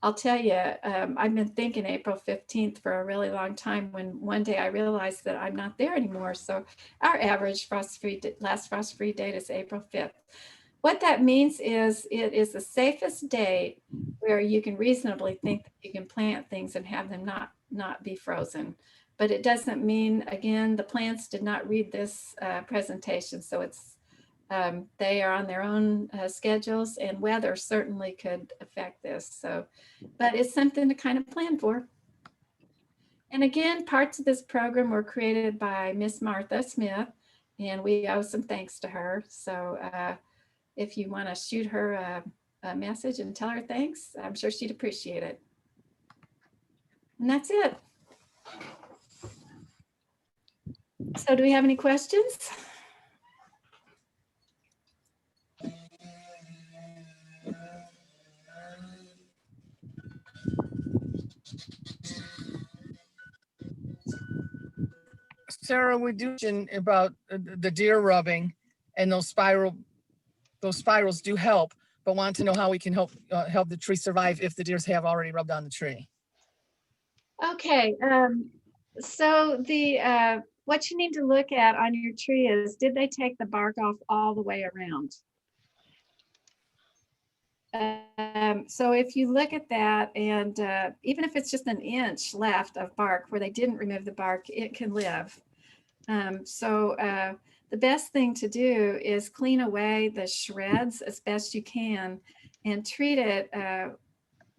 I'll tell you, I've been thinking April 15th for a really long time, when one day I realized that I'm not there anymore. So our average last frost-free date is April 5th. What that means is it is the safest date where you can reasonably think that you can plant things and have them not be frozen. But it doesn't mean, again, the plants did not read this presentation, so it's they are on their own schedules, and weather certainly could affect this. So, but it's something to kind of plan for. And again, parts of this program were created by Miss Martha Smith, and we owe some thanks to her. So if you want to shoot her a message and tell her thanks, I'm sure she'd appreciate it. And that's it. So do we have any questions? Sarah, we do mention about the deer rubbing, and those spirals do help, but want to know how we can help the tree survive if the deers have already rubbed on the tree. Okay, so the what you need to look at on your tree is, did they take the bark off all the way around? So if you look at that, and even if it's just an inch left of bark where they didn't remove the bark, it can live. The best thing to do is clean away the shreds as best you can, and treat it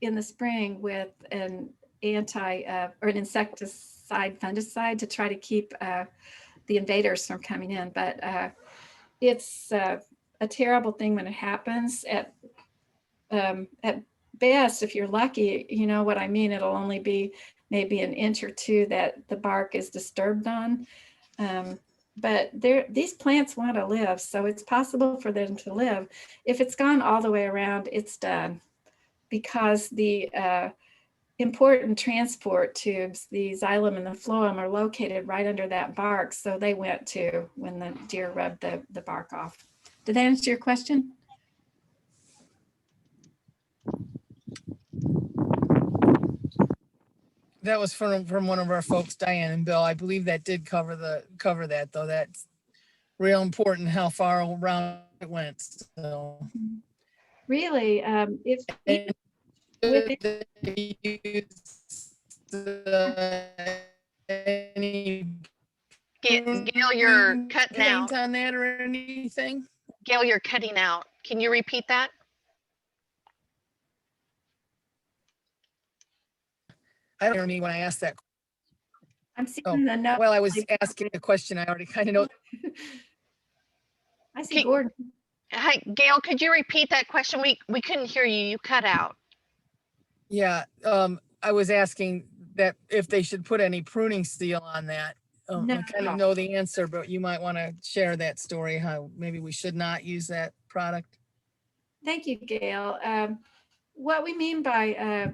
in the spring with an or an insecticide, fungicide, to try to keep the invaders from coming in. But it's a terrible thing when it happens. At best, if you're lucky, you know what I mean, it'll only be maybe an inch or two that the bark is disturbed on. But these plants want to live, so it's possible for them to live. If it's gone all the way around, it's done, because the important transport tubes, the xylem and the phloem, are located right under that bark. So they went to when the deer rubbed the bark off. Did that answer your question? That was from one of our folks, Diane and Bill. I believe that did cover that, though. That's real important how far around it went. So Really, if and with they use, any Gail, you're cutting out. paint on that or anything? Gail, you're cutting out. Can you repeat that? I don't hear me when I asked that. I'm seeing Oh, the note. well, I was asking a question I already kind of know. I see Okay. Gordon. Hi, Gail, could you repeat that question? We couldn't hear you. You cut out. Yeah, I was asking that if they should put any pruning steel on that. No. I kind of know the answer, but you might want to share that story, how maybe we should not use that product. Thank you, Gail. What we mean by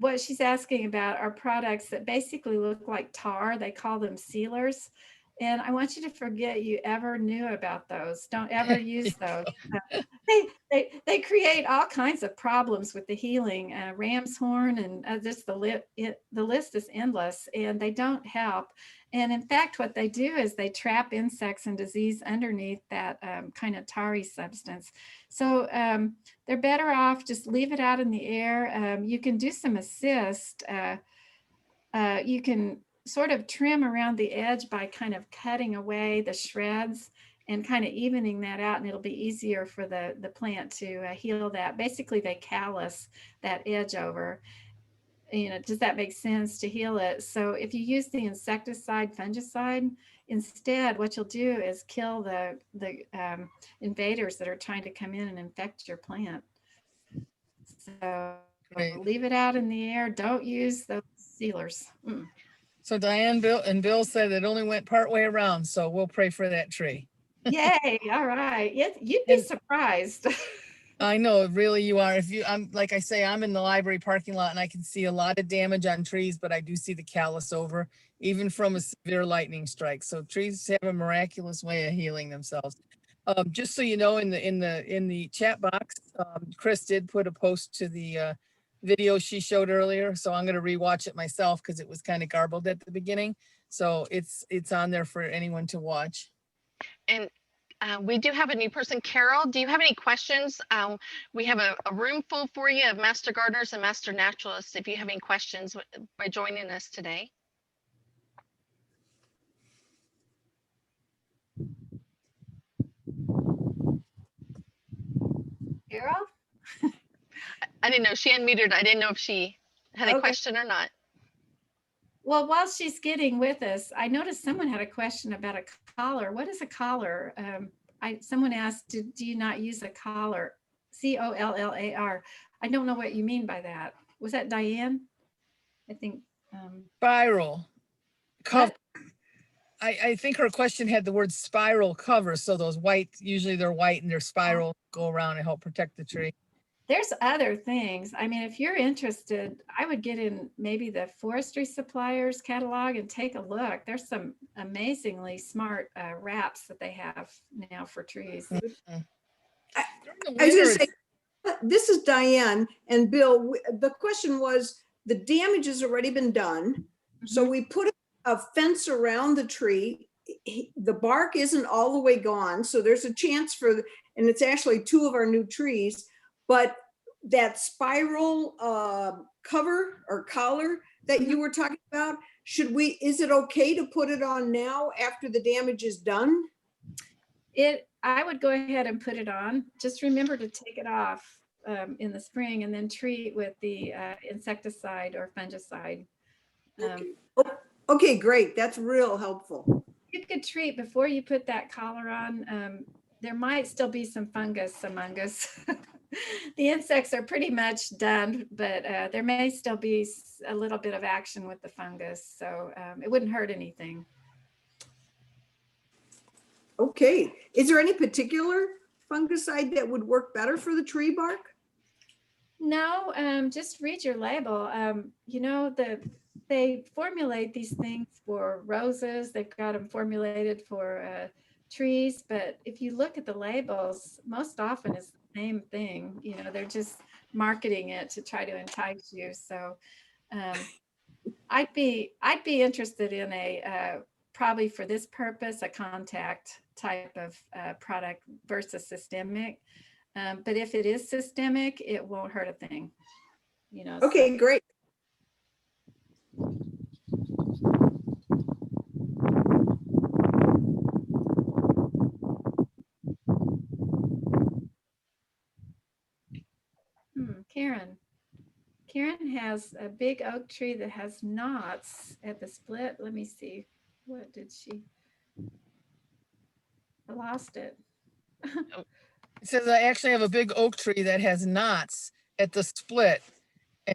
what she's asking about are products that basically look like tar. They call them sealers. And I want you to forget you ever knew about those. Don't ever use those. They create all kinds of problems with the healing. Ram's horn, and just the list is endless, and they don't help. And in fact, what they do is they trap insects and disease underneath that kind of tarry substance. So they're better off just leave it out in the air. You can do some assist. You can sort of trim around the edge by kind of cutting away the shreds and kind of evening that out, and it'll be easier for the plant to heal that. Basically, they callus that edge over. You know, does that make sense, to heal it? So if you use the insecticide, fungicide, instead, what you'll do is kill the invaders that are trying to come in and infect your plant. So Great. leave it out in the air. Don't use those sealers. So Diane, Bill said it only went part way around, so we'll pray for that tree. Yay! All right. You'd be surprised. I know, really you are. I'm like I say, I'm in the library parking lot and I can see a lot of damage on trees, but I do see the callus over, even from a severe lightning strike. So trees have a miraculous way of healing themselves. Just so you know, in the chat box, Chris did put a post to the video she showed earlier. So I'm gonna rewatch it myself because it was kind of garbled at the beginning. So it's on there for anyone to watch. And we do have a new person. Carol, do you have any questions? We have a room full for you of master gardeners and master naturalists. If you have any questions by joining us today. Carol? I didn't know she unmuted. I didn't know if she had a Okay. question or not. Well, while she's getting with us, I noticed someone had a question about a collar. What is a collar? Someone asked, do you not use a collar? COLLAR. I don't know what you mean by that. Was that Diane? I think. Spiral cover. What? I think her question had the word spiral cover. So those white, usually they're white and they're spiral, go around and help protect the tree. There's other things. I mean, if you're interested, I would get in maybe the forestry suppliers catalog and take a look. There's some amazingly smart wraps that they have now for trees. During the I was winter, gonna say, this is Diane and Bill. The question was, the damage has already been done. So we put a fence around the tree. The bark isn't all the way gone. So there's a chance for, and it's actually 2 of our new trees, but that spiral cover or collar that you were talking about, is it okay to put it on now after the damage is done? I would go ahead and put it on. Just remember to take it off in the spring and then treat with the insecticide or fungicide. Okay, great. That's real helpful. You could treat before you put that collar on. There might still be some fungus among us. The insects are pretty much done, but there may still be a little bit of action with the fungus. So it wouldn't hurt anything. Okay. Is there any particular fungicide that would work better for the tree bark? No, just read your label. You know, they formulate these things for roses. They've got them formulated for trees. But if you look at the labels, most often it's the same thing. You know, they're just marketing it to try to entice you. So I'd be interested in a probably for this purpose, a contact type of product versus systemic. But if it is systemic, it won't hurt a thing. You know. Okay, great. Karen has a big oak tree that has knots at the split. Let me see. What did she? I lost it. it says I actually have a big oak tree that has knots at the split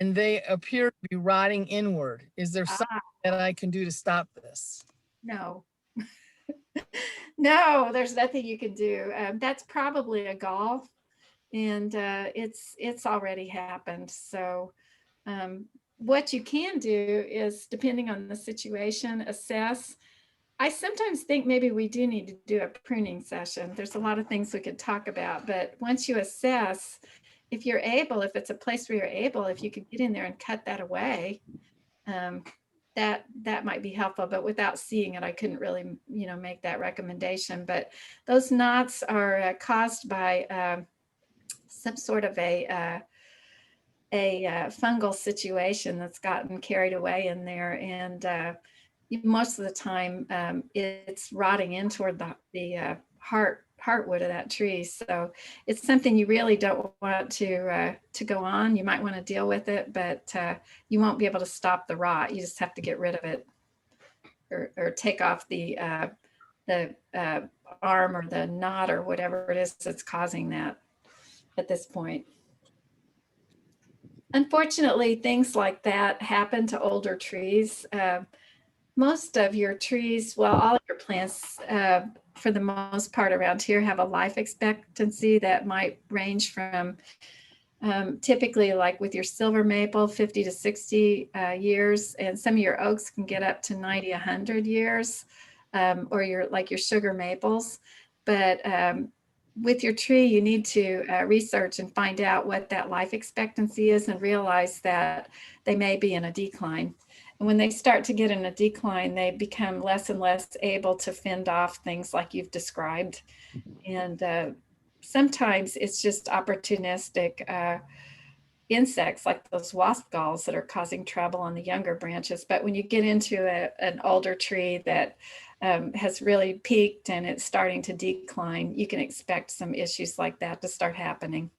and they appear to be rotting inward. Is there something that I can do to stop this? No. No, there's nothing you can do. That's probably a gall, and it's already happened. So what you can do is, depending on the situation, assess. I sometimes think maybe we do need to do a pruning session. There's a lot of things we could talk about, but once you assess, if you're able, if it's a place where you're able, if you could get in there and cut that away, that might be helpful. But without seeing it, I couldn't really, make that recommendation. But those knots are caused by some sort of a fungal situation that's gotten carried away in there, and most of the time it's rotting in toward the heartwood of that tree. So it's something you really don't want to go on. You might want to deal with it, but you won't be able to stop the rot. You just have to get rid of it, or take off the arm or the knot or whatever it is that's causing that at this point. Unfortunately, things like that happen to older trees. Most of your trees, well, all of your plants, for the most part around here, have a life expectancy that might range from typically, like with your silver maple, 50 to 60 years, and some of your oaks can get up to 90, 100 years, or your sugar maples. But with your tree, you need to research and find out what that life expectancy is and realize that they may be in a decline. And when they start to get in a decline, they become less and less able to fend off things like you've described. And sometimes it's just opportunistic insects like those wasp galls that are causing trouble on the younger branches. But when you get into an older tree that has really peaked and it's starting to decline, you can expect some issues like that to start happening.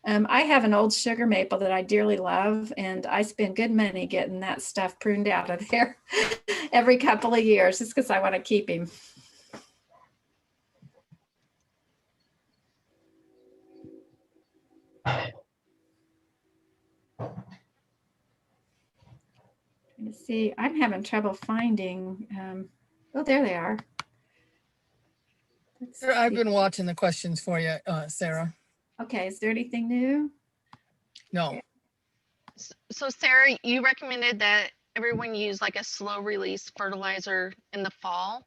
I have an old sugar maple that I dearly love, and I spend good money getting that stuff pruned out of there every couple of years just because I want to keep him. Let's see, I'm having trouble finding, oh, there they are. Let's I've see. been watching the questions for you, Sarah. Okay, is there anything new? No, So Sarah, you recommended that everyone use like a slow release fertilizer in the fall.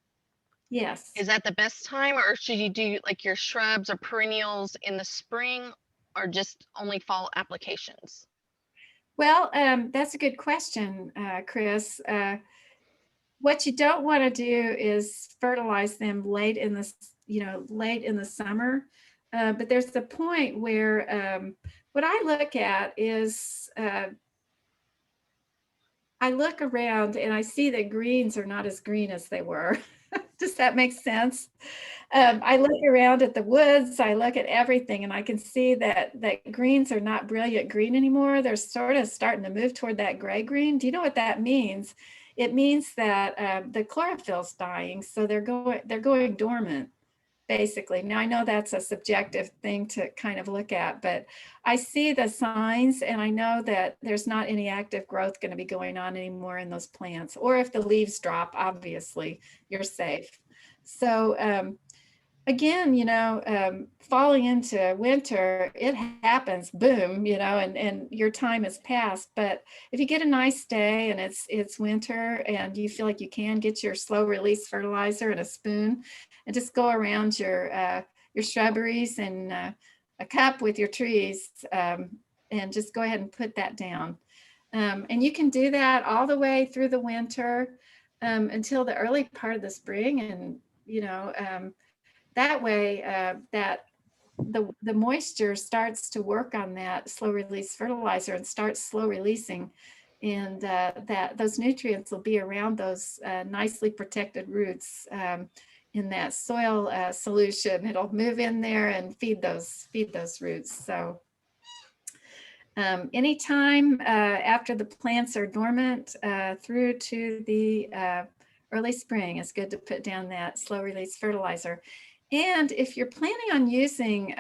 Yes. Is that the best time, or should you do like your shrubs or perennials in the spring, or just only fall applications? Well, that's a good question, Chris. What you don't want to do is fertilize them late in the, late in the summer. But there's the point where what I look at is I look around and I see that greens are not as green as they were. Does that make sense? I look around at the woods, I look at everything, and I can see that greens are not brilliant green anymore. They're sort of starting to move toward that gray green. Do you know what that means? It means that the chlorophyll's dying, so they're going dormant, basically. Now, I know that's a subjective thing to kind of look at, but I see the signs and I know that there's not any active growth going to be going on anymore in those plants. Or if the leaves drop, obviously, you're safe. So again, falling into winter, it happens, boom, and your time has passed. But if you get a nice day and it's winter and you feel like you can get your slow release fertilizer in a spoon and just go around your shrubberies and a cup with your trees and just go ahead and put that down. And you can do that all the way through the winter until the early part of the spring. And, that way that the moisture starts to work on that slow release fertilizer and starts slow releasing, and that those nutrients will be around those nicely protected roots in that soil solution. It'll move in there and feed those roots. So anytime after the plants are dormant through to the early spring, it's good to put down that slow release fertilizer. And if you're planning on using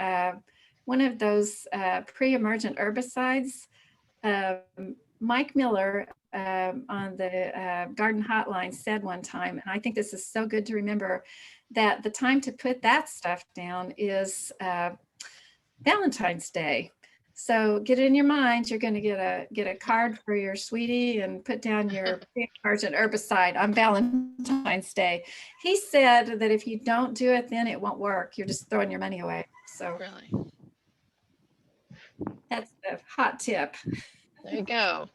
one of those pre-emergent herbicides, Mike Miller on the Garden Hotline said one time, and I think this is so good to remember, that the time to put that stuff down is Valentine's Day. So get it in your mind, you're going to get a card for your sweetie and put down your pre-emergent herbicide on Valentine's Day. He said that if you don't do it, then it won't work. You're just throwing your money away. So Really? that's the hot tip. There you go.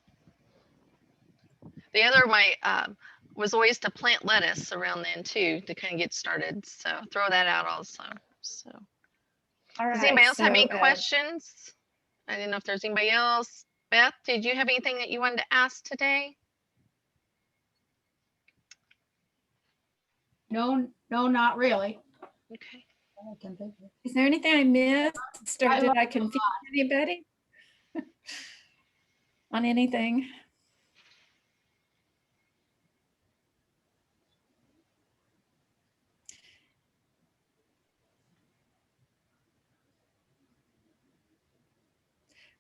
The other was always to plant lettuce around then too, to kind of get started. So throw that out also. So All right. does anybody else have any so, questions? I didn't know if there's anybody else. Beth, did you have anything that you wanted to ask today? No, not really. Okay. Is there anything I missed, or did I confuse anybody on anything?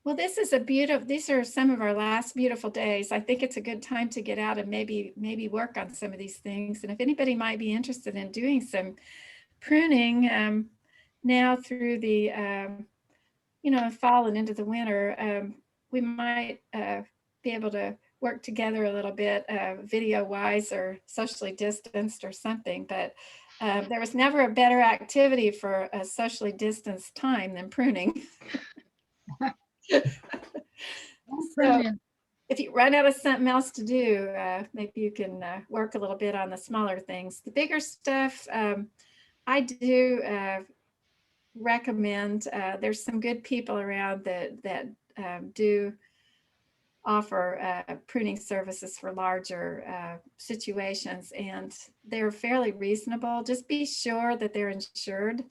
Well, this is these are some of our last beautiful days. I think it's a good time to get out and maybe work on some of these things. And if anybody might be interested in doing some pruning now through the, fall and into the winter, we might be able to work together a little bit video wise or socially distanced or something. But There was never a better activity for a socially distanced time than pruning. So if you run out of something else to do, maybe you can work a little bit on the smaller things. The bigger stuff, I do recommend. There's some good people around that do offer pruning services for larger situations, and they're fairly reasonable. Just be sure that they're insured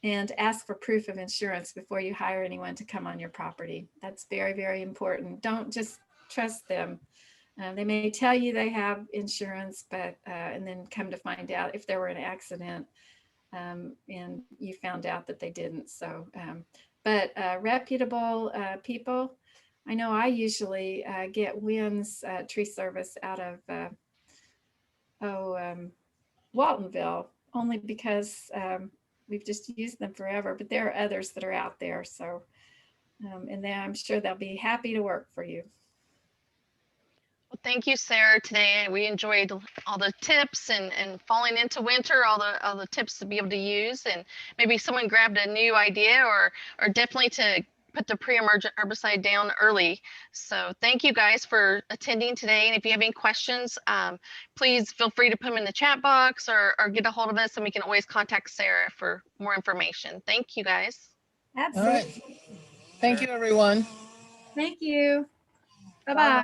and ask for proof of insurance before you hire anyone to come on your property. That's very, very important. Don't just trust them. They may tell you they have insurance, but and then come to find out if there were an accident and you found out that they didn't. So, but reputable people. I know I usually get Wynn's tree service out of Waltonville, only because we've just used them forever, but there are others that are out there. So, and then I'm sure they'll be happy to work for you. Well, thank you, Sarah, today. We enjoyed all the tips and falling into winter, all the tips to be able to use, and maybe someone grabbed a new idea or definitely to put the pre-emergent herbicide down early. So thank you guys for attending today. And if you have any questions, please feel free to put them in the chat box or get a hold of us, and we can always contact Sarah for more information. Thank you guys. All right. Absolutely. Thank you, everyone. Thank you. Bye-bye.